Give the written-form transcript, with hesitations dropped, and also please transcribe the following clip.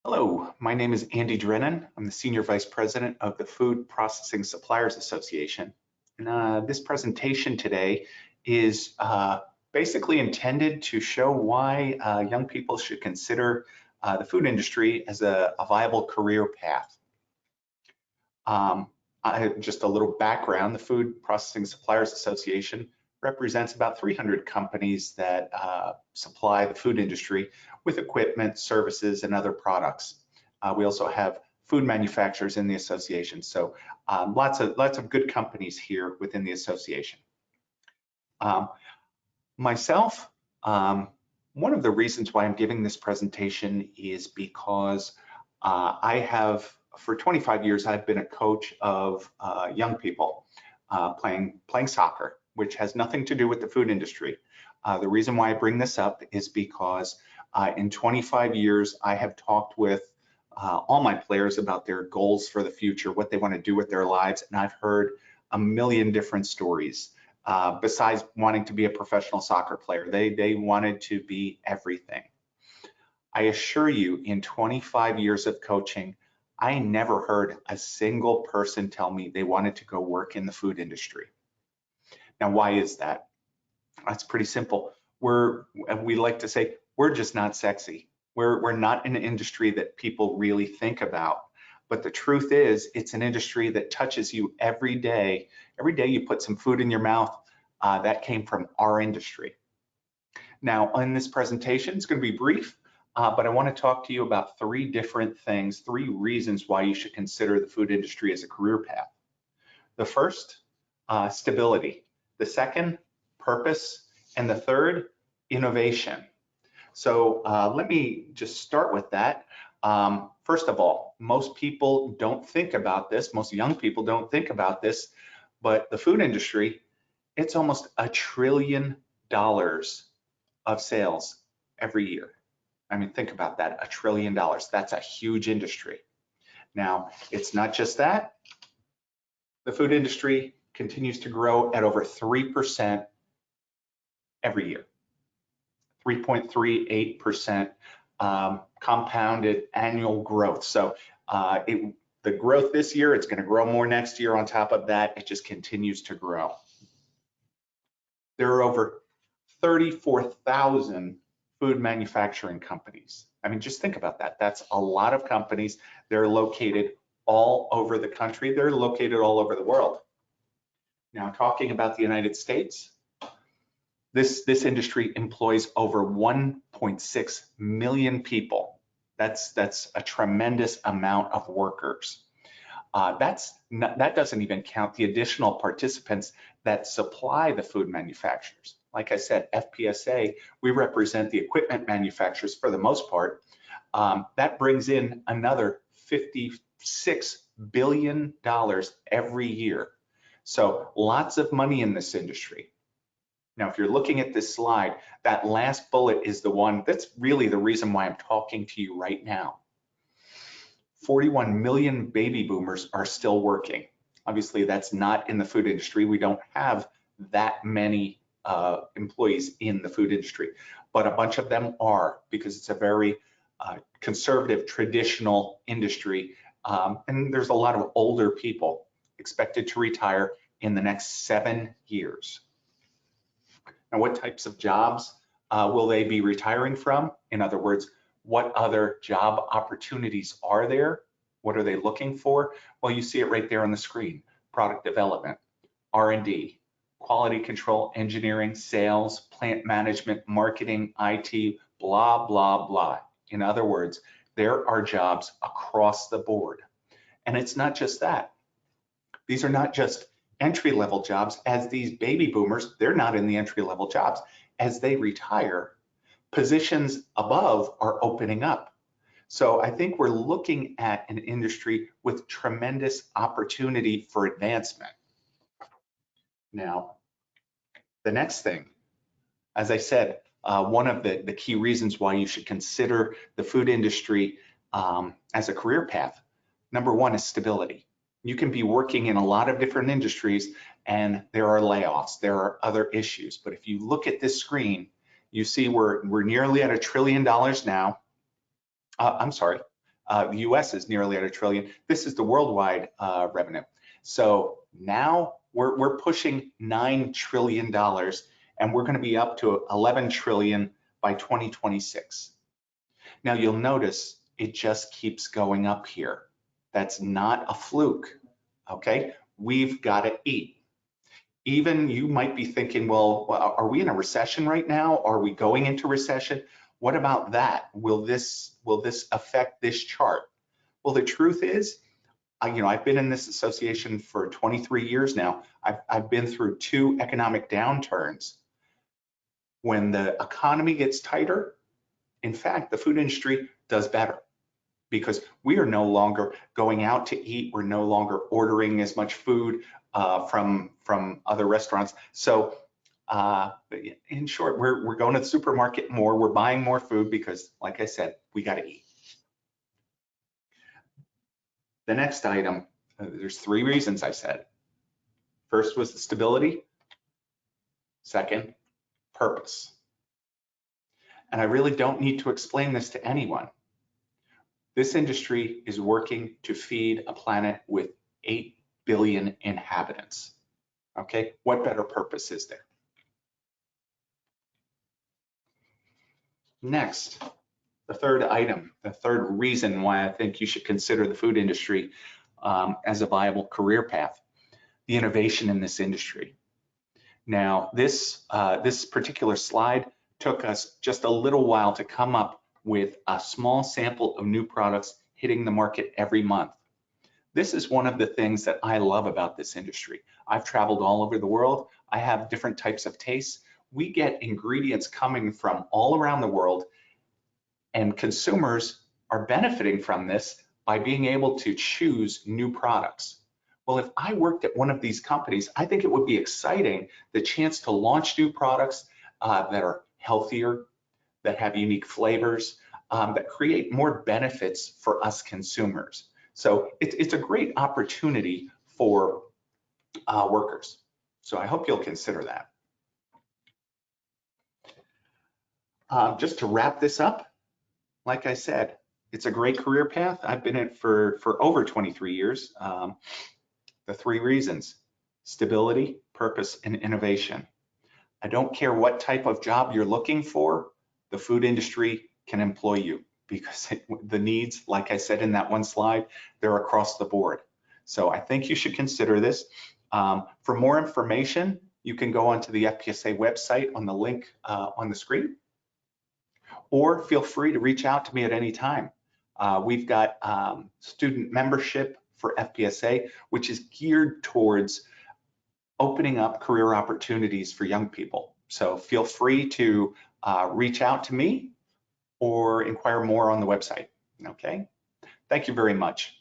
Hello, my name is Andy Drennan. I'm the Senior Vice President of the Food Processing Suppliers Association. And this presentation today is basically intended to show why young people should consider the food industry as a viable career path. Just a little background, the Food Processing Suppliers Association represents about 300 companies that supply the food industry with equipment, services, and other products. We also have food manufacturers in the association, so lots of good companies here within the association. Myself, one of the reasons why I'm giving this presentation is because for 25 years, I've been a coach of young people playing soccer, which has nothing to do with the food industry. The reason why I bring this up is because in 25 years, I have talked with all my players about their goals for the future, what they want to do with their lives, and I've heard a million different stories. Besides wanting to be a professional soccer player, they wanted to be everything. I assure you, in 25 years of coaching, I never heard a single person tell me they wanted to go work in the food industry. Now, why is that? That's pretty simple. We like to say, we're just not sexy. We're not an industry that people really think about. But the truth is, it's an industry that touches you every day. Every day you put some food in your mouth, that came from our industry. Now, in this presentation, it's going to be brief, but I want to talk to you about three different things, three reasons why you should consider the food industry as a career path. The first, stability. The second, purpose. And the third, innovation. So let me just start with that. First of all, most people don't think about this. Most young people don't think about this, but the food industry, it's almost $1 trillion of sales every year. I mean, think about that, $1 trillion. That's a huge industry. Now, it's not just that. The food industry continues to grow at over 3% every year. 3.38% compounded annual growth. So the growth this year, it's going to grow more next year. On top of that, it just continues to grow. There are over 34,000 food manufacturing companies. I mean, just think about that. That's a lot of companies. They're located all over the country. They're located all over the world. Now, talking about the United States, this industry employs over 1.6 million people. That's a tremendous amount of workers. That doesn't even count the additional participants that supply the food manufacturers. Like I said, FPSA, we represent the equipment manufacturers for the most part. That brings in another $56 billion every year. So lots of money in this industry. Now, if you're looking at this slide, that last bullet is the one that's really the reason why I'm talking to you right now. 41 million baby boomers are still working. Obviously, that's not in the food industry. We don't have that many employees in the food industry, but a bunch of them are, because it's a very conservative, traditional industry, and there's a lot of older people expected to retire in the next 7 years. Now, what types of jobs will they be retiring from? In other words, what other job opportunities are there? What are they looking for? Well, you see it right there on the screen. Product development, R&D, quality control, engineering, sales, plant management, marketing, IT, blah, blah, blah. In other words, there are jobs across the board. And it's not just that. These are not just entry-level jobs. As these baby boomers, they're not in the entry-level jobs. As they retire, positions above are opening up. So I think we're looking at an industry with tremendous opportunity for advancement. Now, the next thing, as I said, one of the key reasons why you should consider the food industry as a career path, number one is stability. You can be working in a lot of different industries and there are layoffs, there are other issues. But if you look at this screen, you see we're nearly at $1 trillion now. I'm sorry, The US is nearly at $1 trillion. This is the worldwide revenue. So now we're pushing $9 trillion, and we're going to be up to 11 trillion by 2026. Now you'll notice it just keeps going up here. That's not a fluke, okay? We've got to eat. Even you might be thinking, well, are we in a recession right now? Are we going into recession? What about that? Will this affect this chart? Well, the truth is, I've been in this association for 23 years now. I've been through 2 economic downturns. When the economy gets tighter, in fact, the food industry does better because we are no longer going out to eat. We're no longer ordering as much food from other restaurants. So in short, we're going to the supermarket more. We're buying more food because, like I said, we got to eat. The next item, there's 3 reasons I said. First was the stability. Second, purpose. And I really don't need to explain this to anyone. This industry is working to feed a planet with 8 billion inhabitants. Okay, what better purpose is there? Next, the third item, the third reason why I think you should consider the food industry as a viable career path, the innovation in this industry. Now, this particular slide took us just a little while to come up with a small sample of new products hitting the market every month. This is one of the things that I love about this industry. I've traveled all over the world. I have different types of tastes. We get ingredients coming from all around the world, and consumers are benefiting from this by being able to choose new products. Well, if I worked at one of these companies, I think it would be exciting, the chance to launch new products that are healthier, that have unique flavors, that create more benefits for us consumers. So it's a great opportunity for workers. So I hope you'll consider that. Just to wrap this up, like I said, it's a great career path. I've been in it for over 23 years. The 3 reasons: stability, purpose, and innovation. I don't care what type of job you're looking for, the food industry can employ you because the needs, like I said in that one slide, they're across the board. So I think you should consider this. For more information, you can go onto the FPSA website on the link on the screen, or feel free to reach out to me at any time. We've got student membership for FPSA, which is geared towards opening up career opportunities for young people. So feel free to reach out to me or inquire more on the website. Okay, thank you very much.